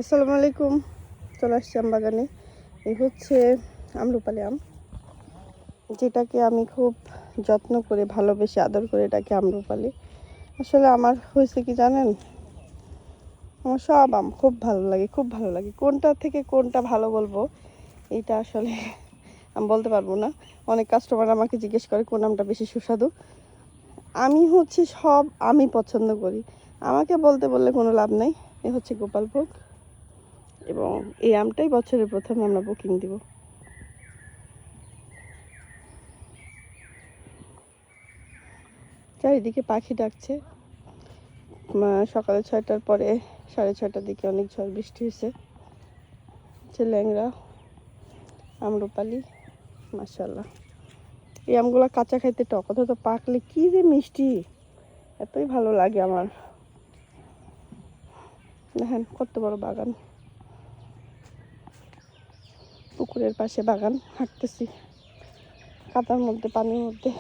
আসসালামু আলাইকুম। চলে আসছি আম বাগানে। এই হচ্ছে আম্রপালি আম, যেটাকে আমি খুব যত্ন করে ভালোবেসে আদর করে এটাকে আম্রপালি। আসলে আমার হয়েছে কি জানেন, আমার সব আম খুব ভালো লাগে, খুব ভালো লাগে। কোনটা থেকে কোনটা ভালো বলবো এইটা আসলে আমি বলতে পারবো না। অনেক কাস্টমার আমাকে জিজ্ঞেস করে কোন আমটা বেশি সুস্বাদু। আমি হচ্ছে সব আমি পছন্দ করি, আমাকে বলতে বললে কোনো লাভ নাই। এ হচ্ছে গোপালভোগ, এবং এই আমটাই বছরের প্রথমে আমরা বুকিং দিব। চারিদিকে পাখি ডাকছে। সকালে 6টার পরে 6:30টার দিকে অনেক ঝড় বৃষ্টি হয়েছে। হচ্ছে ল্যাংড়া আম্রপালি, মাশাআল্লাহ। এই আমগুলো কাঁচা খাইতে টক, অথচ পাকলে কি যে মিষ্টি, এতই ভালো লাগে আমার। দেখেন কত বড় বাগান, পুকুরের পাশে বাগান, হাঁটতেছি কাদার মধ্যে, পানির মধ্যে।